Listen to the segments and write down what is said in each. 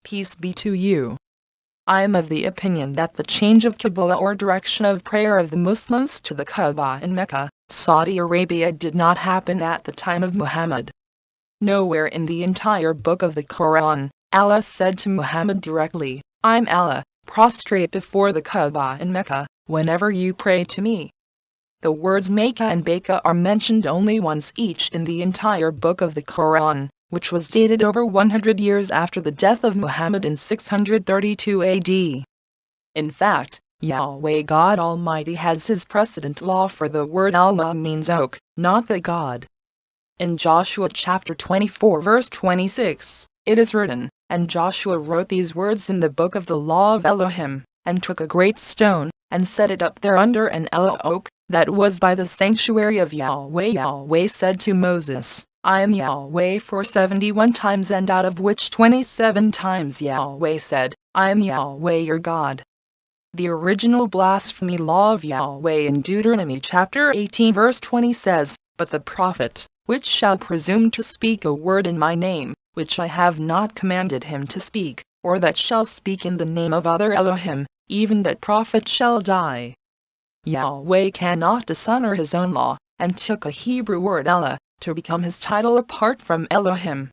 Peace be to you. I am of the opinion that the change of Qibla or direction of prayer of the Muslims to the Kaaba in Mecca, Saudi Arabia did not happen at the time of Muhammad. Nowhere in the entire book of the Quran, Allah said to Muhammad directly, "I'm Allah, prostrate before the Kaaba in Mecca, whenever you pray to me." The words Mecca and Baika are mentioned only once each in the entire book of the Quran, which was dated over 100 years after the death of Muhammad in 632 AD. In fact, Yahweh God Almighty has his precedent law for the word Allah means oak, not the God. In Joshua chapter 24 verse 26, it is written, "And Joshua wrote these words in the book of the law of Elohim, and took a great stone, and set it up there under an Elah oak, that was by the sanctuary of Yahweh." Yahweh said to Moses, "I am Yahweh," for 71 times, and out of which 27 times Yahweh said, "I am Yahweh your God." The original blasphemy law of Yahweh in Deuteronomy chapter 18 verse 20 says, "But the prophet, which shall presume to speak a word in my name, which I have not commanded him to speak, or that shall speak in the name of other Elohim, even that prophet shall die." Yahweh cannot dishonor his own law, and took a Hebrew word Allah, to become his title apart from Elohim.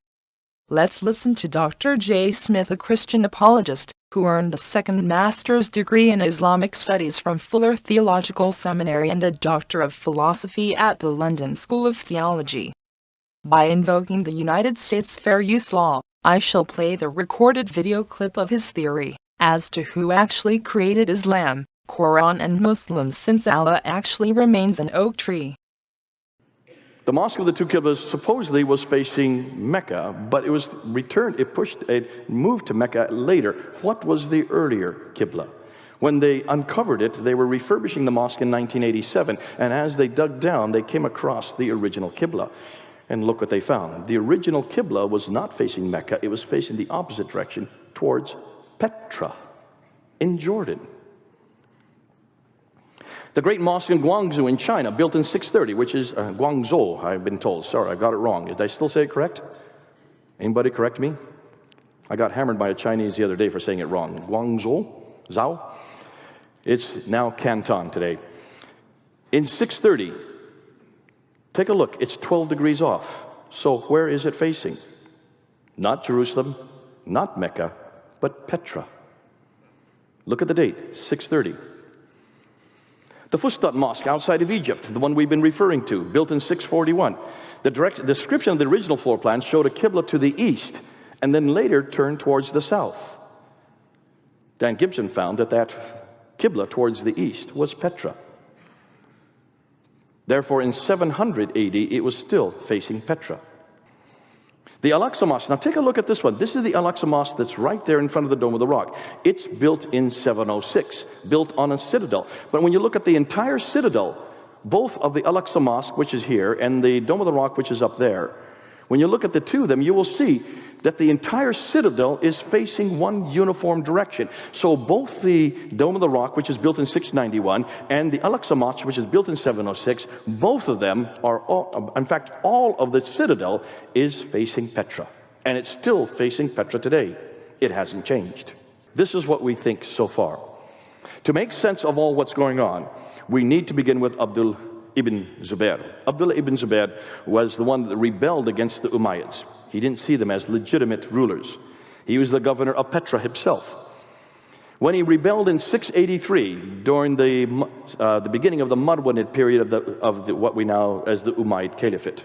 Let's listen to Dr. J. Smith, a Christian apologist, who earned a second master's degree in Islamic studies from Fuller Theological Seminary and a Doctor of Philosophy at the London School of Theology. By invoking the United States Fair Use Law, I shall play the recorded video clip of his theory as to who actually created Islam, Quran and Muslims, since Allah actually remains an oak tree. The Mosque of the Two Qiblas supposedly was facing Mecca, but it was returned, it moved to Mecca later. What was the earlier Qibla? When they uncovered it, they were refurbishing the mosque in 1987, and as they dug down, they came across the original Qibla. And look what they found. The original Qibla was not facing Mecca, it was facing the opposite direction, towards Petra, in Jordan. The great mosque in Guangzhou in China, built in 630, which is Guangzhou, I've been told. Sorry, I got it wrong. Did I still say it correct? Anybody correct me? I got hammered by a Chinese the other day for saying it wrong. Guangzhou, Zhao. It's now Canton today. In 630, take a look. It's 12 degrees off. So where is it facing? Not Jerusalem, not Mecca, but Petra. Look at the date, 630. The Fustat Mosque outside of Egypt, the one we've been referring to, built in 641. The direct description of the original floor plan showed a Qibla to the east, and then later turned towards the south. Dan Gibson found that that Qibla towards the east was Petra. Therefore, in 700 AD, it was still facing Petra. The Al-Aqsa Mosque, now take a look at this one. This is the Al-Aqsa Mosque that's right there in front of the Dome of the Rock. It's built in 706, built on a citadel. But when you look at the entire citadel, both of the Al-Aqsa Mosque, which is here, and the Dome of the Rock, which is up there, when you look at the two of them, you will see that the entire citadel is facing one uniform direction. So both the Dome of the Rock, which is built in 691, and the Al-Aqsa Mosque, which is built in 706, both of them are, in fact, all of the citadel is facing Petra. And it's still facing Petra today. It hasn't changed. This is what we think so far. To make sense of all what's going on, we need to begin with Abdullah ibn Zubair. Abdullah ibn Zubair was the one that rebelled against the Umayyads. He didn't see them as legitimate rulers. He was the governor of Petra himself. When he rebelled in 683, during the beginning of the Marwanid period of what we know as the Umayyad Caliphate.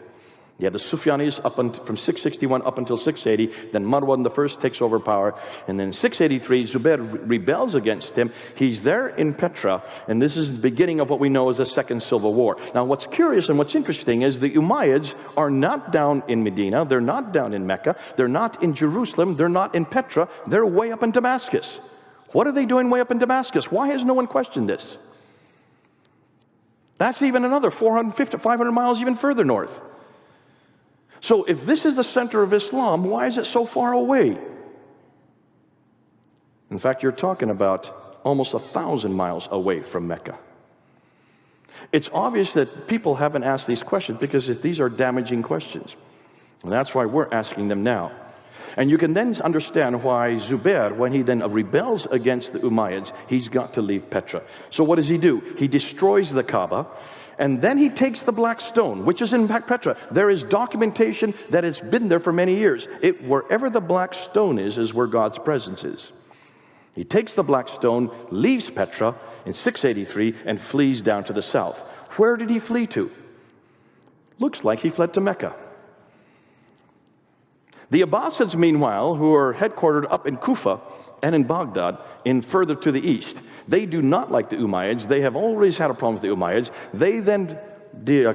You had the Sufyanis from 661 up until 680, then Marwan the first takes over power, and then 683, Zubair rebels against him. He's there in Petra, and this is the beginning of what we know as the Second Civil War. Now what's curious and what's interesting is the Umayyads are not down in Medina, they're not down in Mecca, they're not in Jerusalem, they're not in Petra, they're way up in Damascus. What are they doing way up in Damascus? Why has no one questioned this? That's even another 450, 500 miles even further north. So if this is the center of Islam, why is it so far away? In fact, you're talking about almost 1,000 miles away from Mecca. It's obvious that people haven't asked these questions because these are damaging questions. And that's why we're asking them now. And you can then understand why Zubair, when he then rebels against the Umayyads, he's got to leave Petra. So what does he do? He destroys the Kaaba, and then he takes the black stone, which is in Petra. There is documentation that it's been there for many years. Wherever the black stone is where God's presence is. He takes the black stone, leaves Petra in 683, and flees down to the south. Where did he flee to? Looks like he fled to Mecca. The Abbasids, meanwhile, who are headquartered up in Kufa and in Baghdad, further to the east, they do not like the Umayyads. They have always had a problem with the Umayyads. They then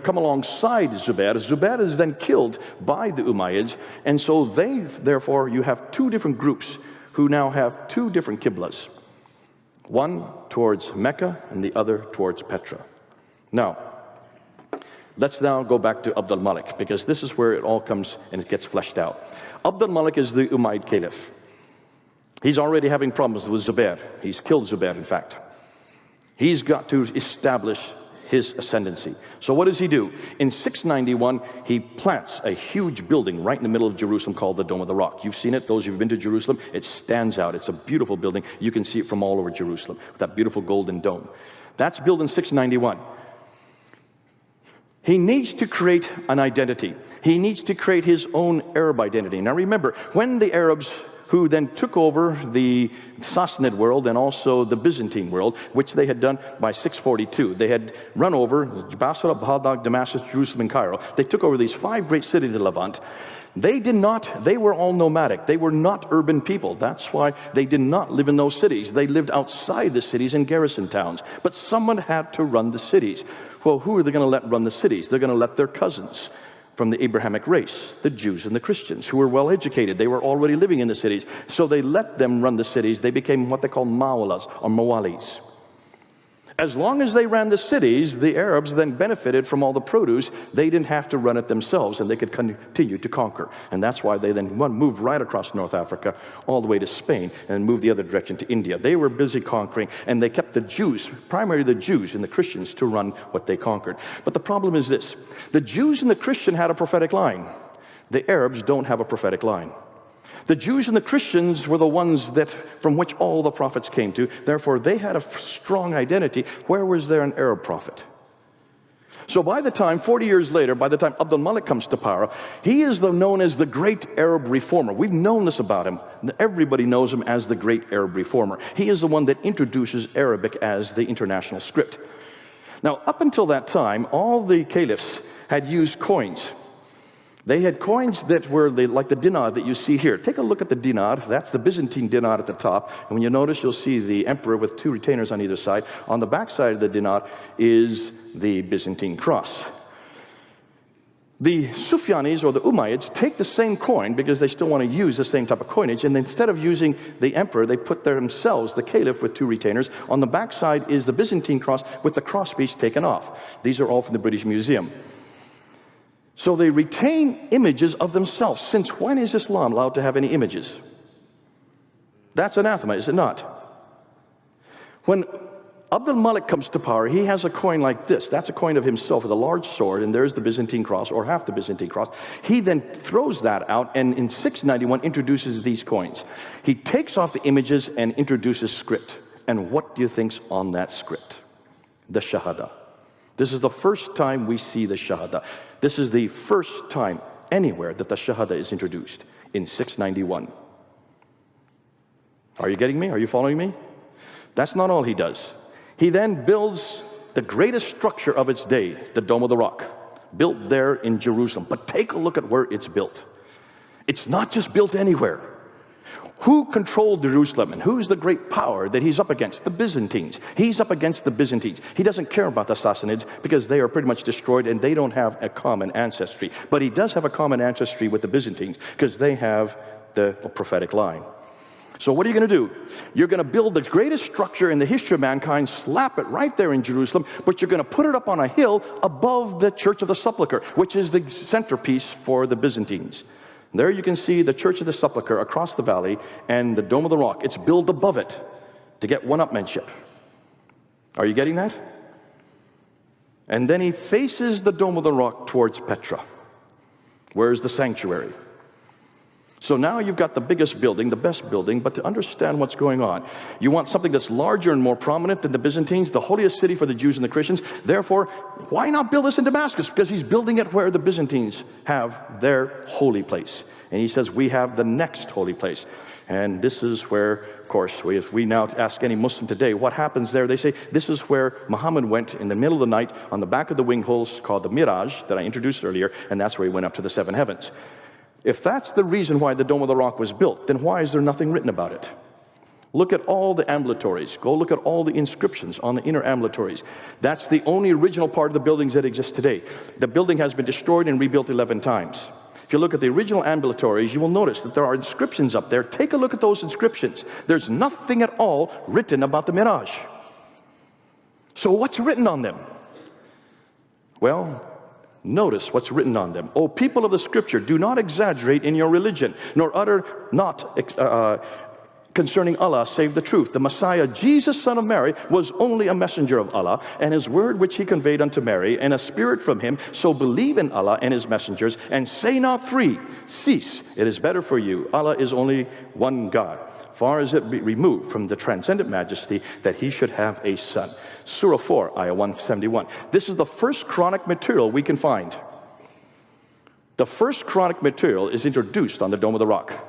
come alongside Zubair. Zubair is then killed by the Umayyads, and so therefore, you have two different groups who now have two different Qiblas. One towards Mecca and the other towards Petra. Now, let's now go back to Abd al-Malik, because this is where it all comes and it gets fleshed out. Abd al-Malik is the Umayyad Caliph. He's already having problems with Zubair. He's killed Zubair, in fact. He's got to establish his ascendancy. So what does he do? In 691, he plants a huge building right in the middle of Jerusalem called the Dome of the Rock. You've seen it, those who've been to Jerusalem. It stands out. It's a beautiful building. You can see it from all over Jerusalem, with that beautiful golden dome. That's built in 691. He needs to create an identity. He needs to create his own Arab identity. Now remember, when the Arabs who then took over the Sassanid world and also the Byzantine world, which they had done by 642. They had run over Basra, Baghdad, Damascus, Jerusalem, and Cairo. They took over these 5 great cities of Levant. They were all nomadic. They were not urban people. That's why they did not live in those cities. They lived outside the cities in garrison towns. But someone had to run the cities. Well, who are they going to let run the cities? They're going to let their cousins from the Abrahamic race, the Jews and the Christians, who were well educated. They were already living in the cities. So they let them run the cities. They became what they call mawalas or mawalis. As long as they ran the cities, the Arabs then benefited from all the produce. They didn't have to run it themselves, and they could continue to conquer. And that's why they then moved right across North Africa, all the way to Spain, and moved the other direction to India. They were busy conquering, and they kept the Jews, primarily the Jews and the Christians, to run what they conquered. But the problem is this. The Jews and the Christian had a prophetic line. The Arabs don't have a prophetic line. The Jews and the Christians were the ones from which all the prophets came to. Therefore, they had a strong identity. Where was there an Arab prophet? So by the time, 40 years later, by the time Abd al-Malik comes to power, he is known as the great Arab reformer. We've known this about him. Everybody knows him as the great Arab reformer. He is the one that introduces Arabic as the international script. Now, up until that time, all the caliphs had used coins. They had coins that were like the dinar that you see here. Take a look at the dinar. That's the Byzantine dinar at the top. And when you notice, you'll see the emperor with 2 retainers on either side. On the back side of the dinar is the Byzantine cross. The Sufyanis, or the Umayyads, take the same coin because they still want to use the same type of coinage. And instead of using the emperor, they put themselves, the caliph, with 2 retainers. On the back side is the Byzantine cross with the crosspiece taken off. These are all from the British Museum. So they retain images of themselves. Since when is Islam allowed to have any images? That's anathema, is it not? When Abd al-Malik comes to power, he has a coin like this. That's a coin of himself with a large sword, and there's the Byzantine cross, or half the Byzantine cross. He then throws that out, and in 691 introduces these coins. He takes off the images and introduces script. And what do you think's on that script? The Shahada. This is the first time we see the Shahada. This is the first time anywhere that the Shahada is introduced, in 691. Are you getting me? Are you following me? That's not all he does. He then builds the greatest structure of its day, the Dome of the Rock, built there in Jerusalem. But take a look at where it's built. It's not just built anywhere. Who controlled Jerusalem, and who's the great power that he's up against? The Byzantines. He's up against the Byzantines. He doesn't care about the Sassanids because they are pretty much destroyed and they don't have a common ancestry. But he does have a common ancestry with the Byzantines because they have the prophetic line. So what are you going to do? You're going to build the greatest structure in the history of mankind, slap it right there in Jerusalem, but you're going to put it up on a hill above the Church of the Sepulchre, which is the centerpiece for the Byzantines. There you can see the Church of the Sepulchre across the valley and the Dome of the Rock. It's built above it to get one-upmanship. Are you getting that? And then he faces the Dome of the Rock towards Petra. Where's the sanctuary? So now you've got the biggest building, the best building, but to understand what's going on, you want something that's larger and more prominent than the Byzantines, the holiest city for the Jews and the Christians. Therefore, why not build this in Damascus? Because he's building it where the Byzantines have their holy place. And he says, we have the next holy place. And this is where, of course, if we now ask any Muslim today, what happens there? They say, this is where Muhammad went in the middle of the night on the back of the wing holes called the Miraj that I introduced earlier, and that's where he went up to the seven heavens. If that's the reason why the Dome of the Rock was built, then why is there nothing written about it? Look at all the ambulatories. Go look at all the inscriptions on the inner ambulatories. That's the only original part of the buildings that exist today. The building has been destroyed and rebuilt 11 times. If you look at the original ambulatories, you will notice that there are inscriptions up there. Take a look at those inscriptions. There's nothing at all written about the Miraj. So what's written on them? Well, notice what's written on them. O people of the Scripture, do not exaggerate in your religion, nor utter not concerning Allah save the truth. The Messiah, Jesus, son of Mary, was only a messenger of Allah, and his word which he conveyed unto Mary, and a spirit from him. So believe in Allah and his messengers, and say not three. Cease. It is better for you. Allah is only one God. Far as it be removed from the transcendent majesty that he should have a son. Surah 4, Ayah 171. This is the first Quranic material we can find. The first Quranic material is introduced on the Dome of the Rock.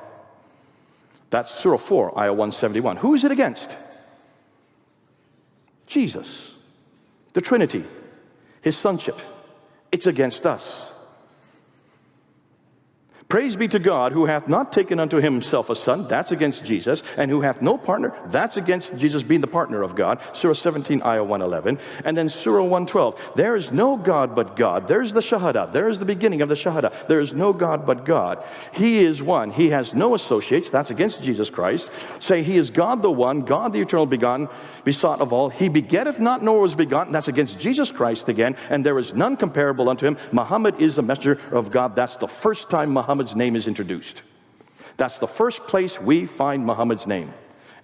That's Surah 4, Ayah 171. Who is it against? Jesus, the Trinity, his sonship. It's against us. Praise be to God, who hath not taken unto himself a son, that's against Jesus, and who hath no partner, that's against Jesus being the partner of God, Surah 17, Ayah 111, and then Surah 112, there is no God but God. There's the Shahada, there's the beginning of the Shahada. There is no God but God. He is one, he has no associates, that's against Jesus Christ. Say, he is God the one, God the eternal begotten, besought of all. He begetteth not, nor was begotten, that's against Jesus Christ again, and there is none comparable unto him. Muhammad is the messenger of God. That's the first time Muhammad's name is introduced. That's the first place we find Muhammad's name.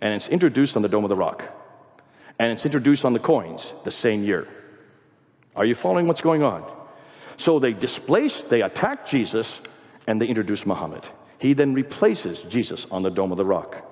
And it's introduced on the Dome of the Rock. And it's introduced on the coins the same year. Are you following what's going on? So they displace, they attack Jesus, and they introduce Muhammad. He then replaces Jesus on the Dome of the Rock.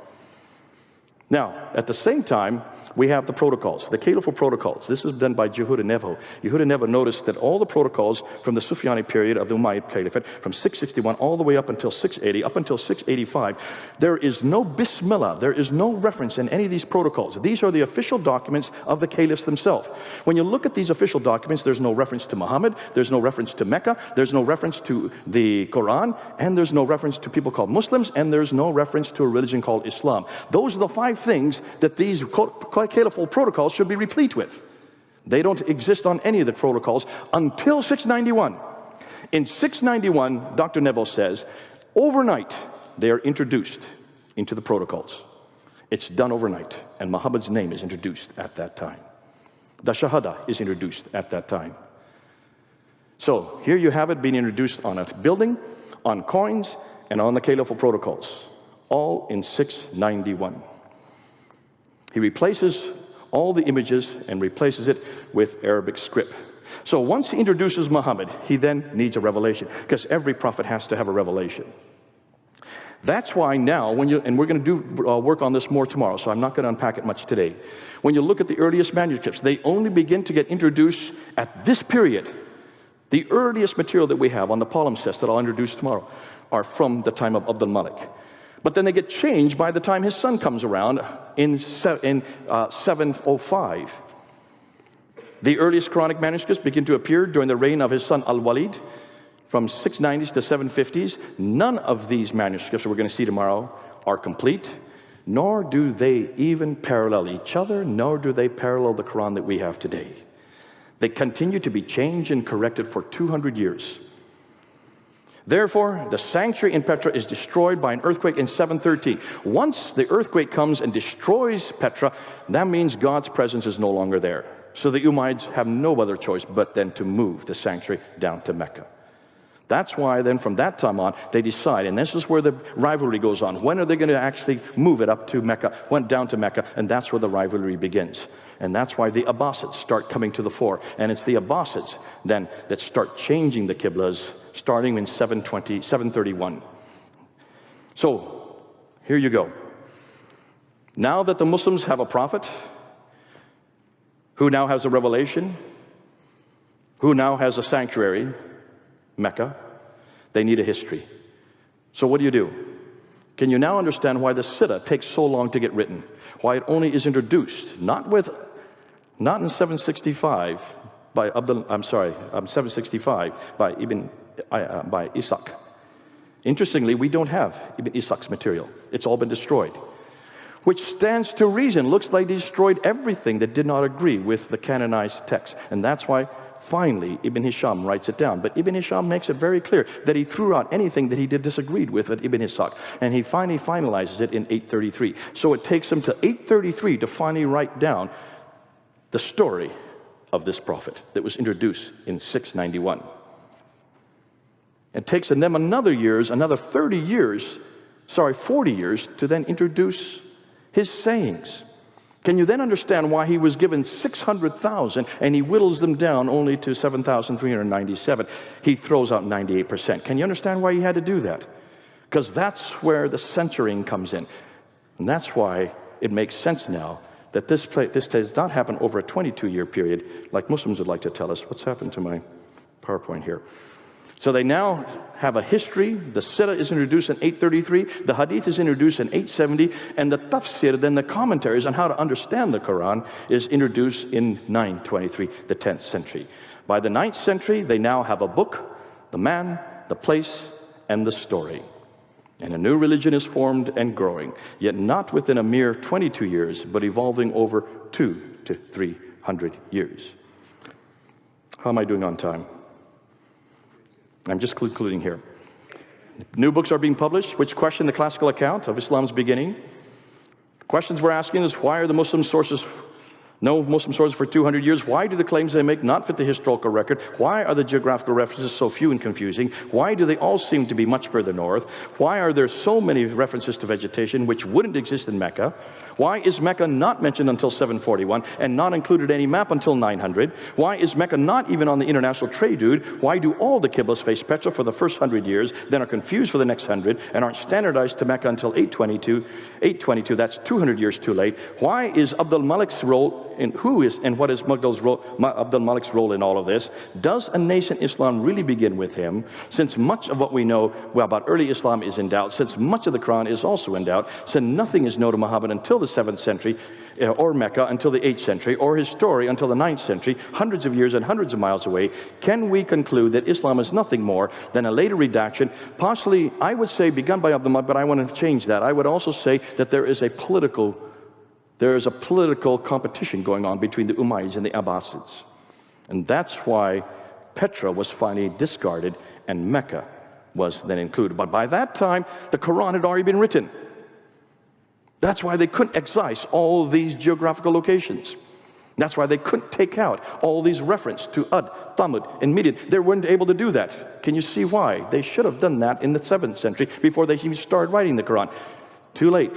Now, at the same time, we have the protocols, the caliphal protocols. This is done by Yehuda Nevo. Yehuda Nevo noticed that all the protocols from the Sufyani period of the Umayyad Caliphate, from 661 all the way up until 680, up until 685, there is no Bismillah, there is no reference in any of these protocols. These are the official documents of the caliphs themselves. When you look at these official documents, there's no reference to Muhammad, there's no reference to Mecca, there's no reference to the Quran, and there's no reference to people called Muslims, and there's no reference to a religion called Islam. Those are the 5 things that these caliphal protocols should be replete with. They don't exist on any of the protocols until 691. In 691, Dr. Neville says, overnight they are introduced into the protocols. It's done overnight, and Muhammad's name is introduced at that time. The Shahada is introduced at that time. So here you have it being introduced on a building, on coins, and on the caliphal protocols, all in 691. He replaces all the images and replaces it with Arabic script. So once he introduces Muhammad, he then needs a revelation, because every prophet has to have a revelation. That's why now, and we're going to do work on this more tomorrow, so I'm not going to unpack it much today. When you look at the earliest manuscripts, they only begin to get introduced at this period. The earliest material that we have on the palimpsest that I'll introduce tomorrow are from the time of Abdul Malik. But then they get changed by the time his son comes around in 705. The earliest Quranic manuscripts begin to appear during the reign of his son Al-Walid from 690s to 750s. None of these manuscripts that we're going to see tomorrow are complete, nor do they even parallel each other, nor do they parallel the Quran that we have today. They continue to be changed and corrected for 200 years. Therefore, the sanctuary in Petra is destroyed by an earthquake in 713. Once the earthquake comes and destroys Petra, that means God's presence is no longer there. So the Umayyads have no other choice but then to move the sanctuary down to Mecca. That's why then from that time on, they decide, and this is where the rivalry goes on. When are they going to actually move it up to Mecca, went down to Mecca, and that's where the rivalry begins. And that's why the Abbasids start coming to the fore. And it's the Abbasids then that start changing the Qiblas starting in 731. So, here you go. Now that the Muslims have a prophet, who now has a revelation, who now has a sanctuary, Mecca, they need a history. So what do? Can you now understand why the Siddha takes so long to get written? Why it only is introduced, not in 765 by 765 by by Ishaq. Interestingly, we don't have Ibn Ishaq's material. It's all been destroyed. Which stands to reason. Looks like they destroyed everything that did not agree with the canonized text. And that's why finally Ibn Hisham writes it down. But Ibn Hisham makes it very clear that he threw out anything that he disagreed with at Ibn Ishaq. And he finally finalizes it in 833. So it takes him to 833 to finally write down the story of this prophet that was introduced in 691. It takes them another 40 years to then introduce his sayings. Can you then understand why he was given 600,000 and he whittles them down only to 7,397? He throws out 98%. Can you understand why he had to do that? Because that's where the censoring comes in. And that's why it makes sense now that this does not happen over a 22-year period like Muslims would like to tell us. What's happened to my PowerPoint here? So they now have a history. The Siddha is introduced in 833. The Hadith is introduced in 870. And the Tafsir, then the commentaries on how to understand the Quran, is introduced in 923, the 10th century. By the 9th century, they now have a book, the man, the place, and the story. And a new religion is formed and growing, yet not within a mere 22 years, but evolving over 200 to 300 years. How am I doing on time? I'm just concluding here. New books are being published which question the classical account of Islam's beginning. The questions we're asking is, why are the no Muslim sources for 200 years? Why do the claims they make not fit the historical record? Why are the geographical references so few and confusing? Why do they all seem to be much further north? Why are there so many references to vegetation which wouldn't exist in Mecca? Why is Mecca not mentioned until 741 and not included any map until 900? Why is Mecca not even on the international trade route? Why do all the Qiblas face Petra for the first 100 years, then are confused for the next 100, and aren't standardized to Mecca until 822, that's 200 years too late? Why is Abdul Malik's role what is Abdul Malik's role in all of this? Does a nascent Islam really begin with him? Since much of what we know about early Islam is in doubt, since much of the Quran is also in doubt, since nothing is known of Muhammad until the 7th century, or Mecca until the 8th century, or his story until the 9th century, hundreds of years and hundreds of miles away, can we conclude that Islam is nothing more than a later redaction, possibly, I would say, begun by Abdul Malik, but I want to change that. I would also say that there is a political competition going on between the Umayyads and the Abbasids. And that's why Petra was finally discarded and Mecca was then included. But by that time, the Quran had already been written. That's why they couldn't excise all these geographical locations. That's why they couldn't take out all these references to Ad, Thamud, and Midian. They weren't able to do that. Can you see why? They should have done that in the 7th century before they even started writing the Quran. Too late.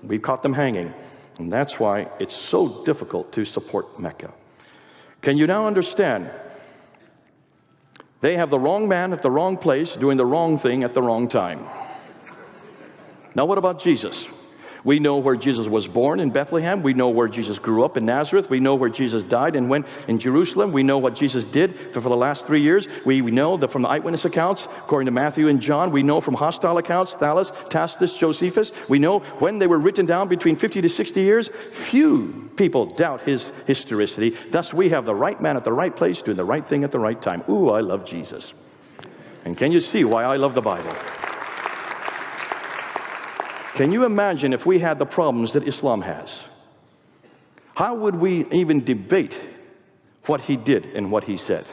We've caught them hanging. And that's why it's so difficult to support Mecca. Can you now understand? They have the wrong man at the wrong place, doing the wrong thing at the wrong time. Now what about Jesus? We know where Jesus was born in Bethlehem. We know where Jesus grew up in Nazareth. We know where Jesus died and went in Jerusalem. We know what Jesus did for the last 3 years. We know that from the eyewitness accounts, according to Matthew and John. We know from hostile accounts, Thales, Tacitus, Josephus. We know when they were written down between 50 to 60 years. Few people doubt his historicity. Thus, we have the right man at the right place, doing the right thing at the right time. Ooh, I love Jesus. And can you see why I love the Bible? Can you imagine if we had the problems that Islam has? How would we even debate what he did and what he said?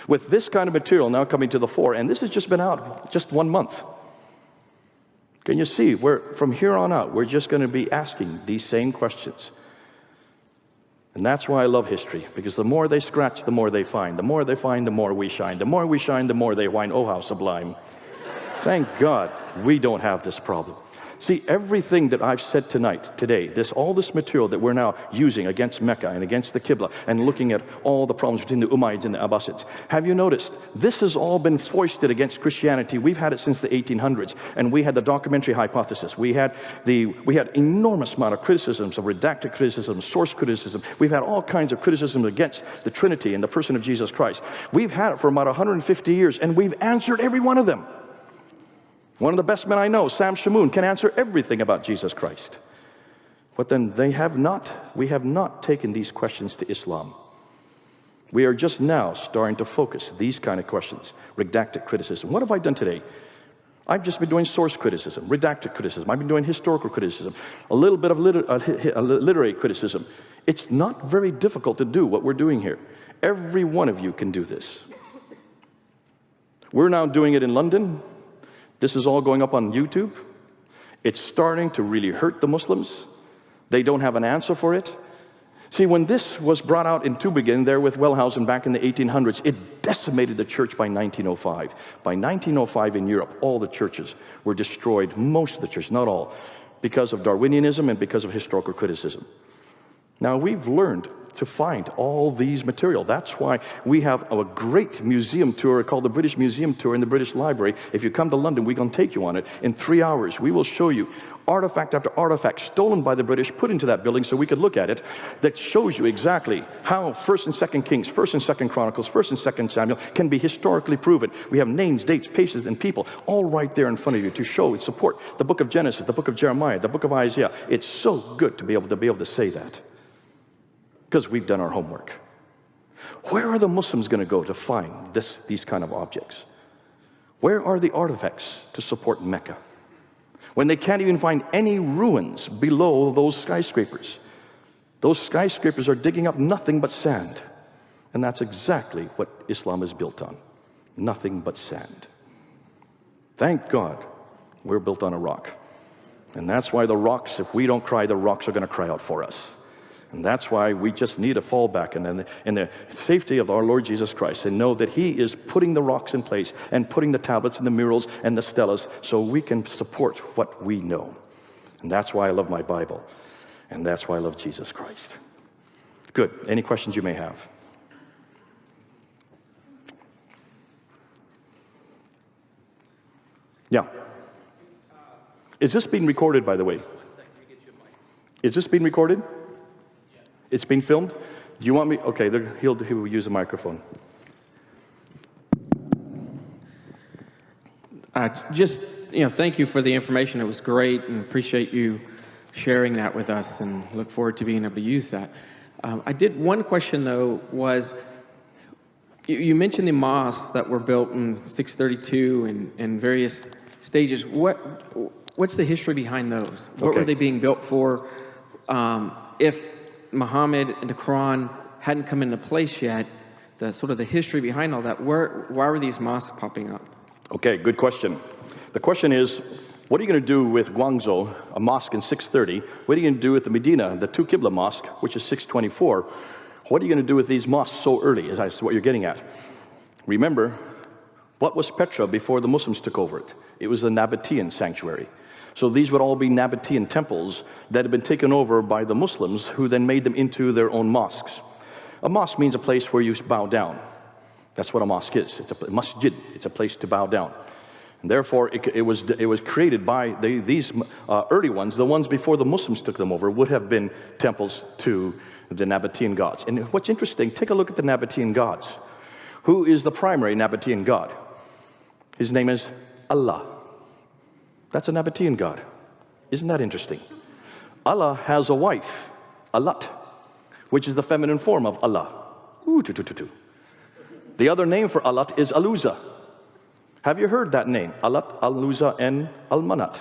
With this kind of material now coming to the fore, and this has just been out just 1 month. Can you see, from here on out, we're just going to be asking these same questions. And that's why I love history, because the more they scratch, the more they find. The more they find, the more we shine. The more we shine, the more they whine. Oh, how sublime. Thank God we don't have this problem. See, everything that I've said tonight, today, all this material that we're now using against Mecca and against the Qibla and looking at all the problems between the Umayyads and the Abbasids, have you noticed this has all been foisted against Christianity? We've had it since the 1800s, and we had the documentary hypothesis. We had enormous amount of criticisms, of redacted criticism, source criticism. We've had all kinds of criticism against the Trinity and the person of Jesus Christ. We've had it for about 150 years, and we've answered every one of them. One of the best men I know, Sam Shamoun, can answer everything about Jesus Christ. But then we have not taken these questions to Islam. We are just now starting to focus these kind of questions. Redacted criticism. What have I done today? I've just been doing source criticism, redacted criticism. I've been doing historical criticism, a little bit of literary criticism. It's not very difficult to do what we're doing here. Every one of you can do this. We're now doing it in London. This is all going up on YouTube. It's starting to really hurt the Muslims. They don't have an answer for it. See, when this was brought out in Tübingen there with Wellhausen back in the 1800s, it decimated the church by 1905. By 1905 in Europe, all the churches were destroyed, most of the churches, not all, because of Darwinianism and because of historical criticism. Now, we've learned to find all these material. That's why we have a great museum tour called the British Museum Tour in the British Library. If you come to London, we're going to take you on it. In 3 hours, we will show you artifact after artifact stolen by the British, put into that building so we could look at it, that shows you exactly how 1st and 2nd Kings, 1st and 2nd Chronicles, 1st and 2nd Samuel can be historically proven. We have names, dates, places, and people all right there in front of you to show and support the book of Genesis, the book of Jeremiah, the book of Isaiah. It's so good to be able to say that, because we've done our homework. Where are the Muslims going to go to find these kind of objects? Where are the artifacts to support Mecca, when they can't even find any ruins below those skyscrapers? Those skyscrapers are digging up nothing but sand. And that's exactly what Islam is built on. Nothing but sand. Thank God we're built on a rock. And that's why the rocks, if we don't cry, the rocks are going to cry out for us. And that's why we just need to fall back in the safety of our Lord Jesus Christ and know that He is putting the rocks in place and putting the tablets and the murals and the stelas so we can support what we know. And that's why I love my Bible. And that's why I love Jesus Christ. Good. Any questions you may have? Yeah. Is this being recorded, by the way? Is this being recorded? It's being filmed? Do you want me? Okay, he'll use the microphone. Thank you for the information. It was great, and appreciate you sharing that with us, and look forward to being able to use that. I did one question, though, was you mentioned the mosques that were built in 632 and various stages. What's the history behind those? What were they being built for? If Muhammad and the Quran hadn't come into place yet, the sort of the history behind all that, why were these mosques popping up? Okay, good question. The question is, what are you going to do with Guangzhou, a mosque in 630? What are you going to do with the Medina, the two Qibla mosque, which is 624? What are you going to do with these mosques so early? Is what you're getting at. Remember, what was Petra before the Muslims took over it? It was the Nabatean sanctuary. So these would all be Nabatean temples that had been taken over by the Muslims, who then made them into their own mosques. A mosque means a place where you bow down. That's what a mosque is. It's a masjid. It's a place to bow down. And therefore, it was created by these early ones. The ones before the Muslims took them over would have been temples to the Nabatean gods. And what's interesting, take a look at the Nabatean gods. Who is the primary Nabatean god? His name is Allah. That's a Nabatean god. Isn't that interesting? Allah has a wife, Alat, which is the feminine form of Allah. The other name for Alat is Aluza. Have you heard that name? Alat, Aluza, and Al-Manat.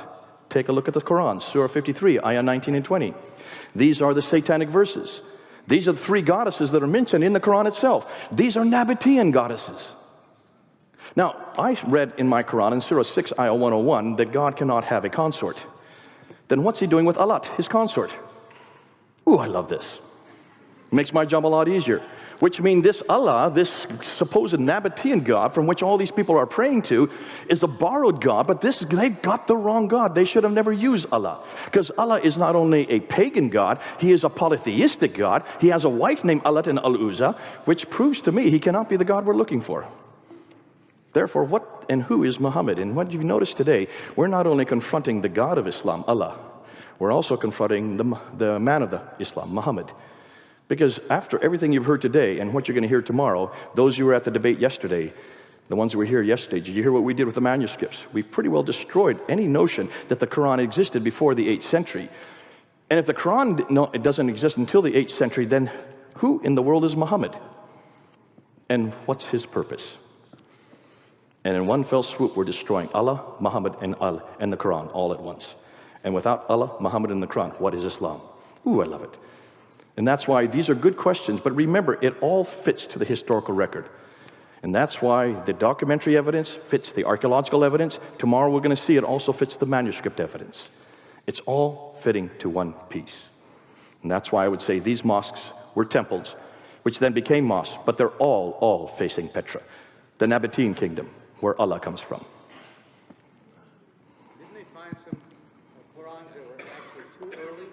Take a look at the Quran, Surah 53, Ayah 19 and 20. These are the satanic verses. These are the three goddesses that are mentioned in the Quran itself. These are Nabatean goddesses. Now, I read in my Quran in Surah 6, Ayah 101, that God cannot have a consort. Then what's He doing with Alat, His consort? Ooh, I love this. Makes my job a lot easier. which means this Allah, this supposed Nabatean God from which all these people are praying to, is a borrowed God, but they got the wrong God. They should have never used Allah, because Allah is not only a pagan God, he is a polytheistic God. He has a wife named Allat and Al-Uzza, which proves to me he cannot be the God we're looking for. Therefore, what and who is Muhammad? And what you've noticed today, we're not only confronting the God of Islam, Allah, we're also confronting the man of the Islam, Muhammad. Because after everything you've heard today and what you're going to hear tomorrow, those who were at the debate yesterday, the ones who were here yesterday, did you hear what we did with the manuscripts? We've pretty well destroyed any notion that the Quran existed before the 8th century. And if the Quran it doesn't exist until the 8th century, then who in the world is Muhammad? And what's his purpose? And in one fell swoop, we're destroying Allah, Muhammad, and the Quran all at once. And without Allah, Muhammad, and the Quran, what is Islam? Ooh, I love it. And that's why these are good questions, but remember, it all fits to the historical record. And that's why the documentary evidence fits the archaeological evidence. Tomorrow we're going to see it also fits the manuscript evidence. It's all fitting to one piece. And that's why I would say these mosques were temples, which then became mosques, but they're all facing Petra, the Nabatean kingdom, where Allah comes from. Didn't they find some Qurans that were actually too early?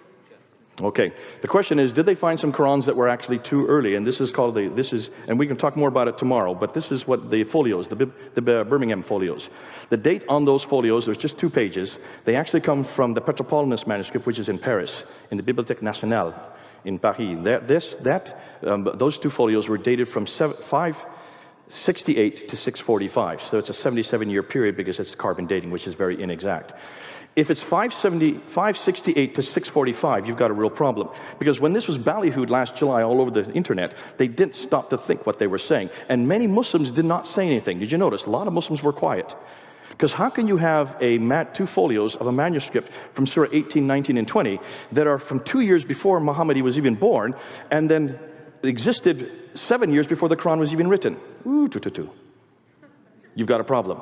Okay, the question is, did they find some Qurans that were actually too early? And this is called and we can talk more about it tomorrow, but this is what the folios, the Birmingham folios. The date on those folios, there's just 2 pages. They actually come from the Petropolitanus manuscript, which is in Paris, in the Bibliothèque Nationale in Paris. Those 2 folios were dated from 568 to 645. So it's a 77-year period because it's carbon dating, which is very inexact. If it's 568 to 645, you've got a real problem. Because when this was ballyhooed last July all over the internet, they didn't stop to think what they were saying. And many Muslims did not say anything. Did you notice? A lot of Muslims were quiet. Because how can you have 2 folios of a manuscript from Surah 18, 19, and 20 that are from 2 years before Muhammad was even born, and then existed 7 years before the Quran was even written? Ooh, you've got a problem.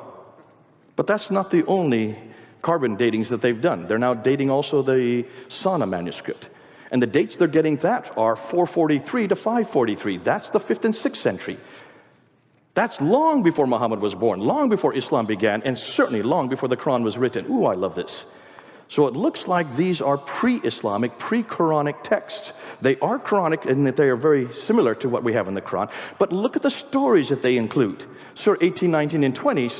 But that's not the only carbon datings that they've done. They're now dating also the Sana manuscript. And the dates they're getting that are 443 to 543. That's the 5th and 6th century. That's long before Muhammad was born, long before Islam began, and certainly long before the Quran was written. Ooh, I love this. So it looks like these are pre-Islamic, pre-Quranic texts. They are Quranic in that they are very similar to what we have in the Quran. But look at the stories that they include. Surah 18, 19, and 20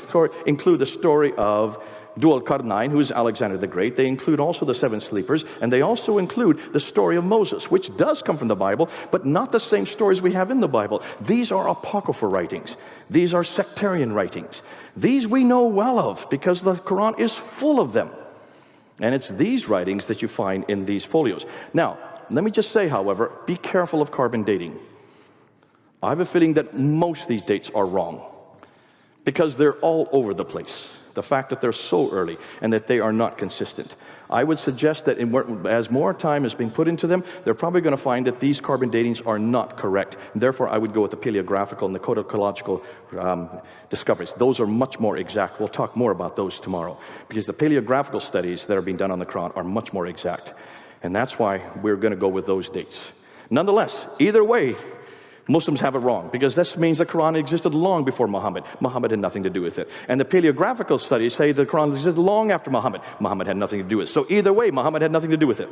include the story of Dul Qarnayn, who is Alexander the Great. They include also the 7 sleepers, and they also include the story of Moses, which does come from the Bible, but not the same stories we have in the Bible. These are apocryphal writings. These are sectarian writings. These we know well of because the Quran is full of them. And it's these writings that you find in these folios. Now, let me just say, however, be careful of carbon dating. I have a feeling that most of these dates are wrong because they're all over the place. The fact that they're so early and that they are not consistent. I would suggest that as more time is being put into them, they're probably going to find that these carbon datings are not correct. And therefore, I would go with the paleographical and the codicological discoveries. Those are much more exact. We'll talk more about those tomorrow because the paleographical studies that are being done on the Quran are much more exact. And that's why we're going to go with those dates. Nonetheless, either way, Muslims have it wrong because this means the Quran existed long before Muhammad. Muhammad had nothing to do with it. And the paleographical studies say the Quran existed long after Muhammad. Muhammad had nothing to do with it. So either way, Muhammad had nothing to do with it.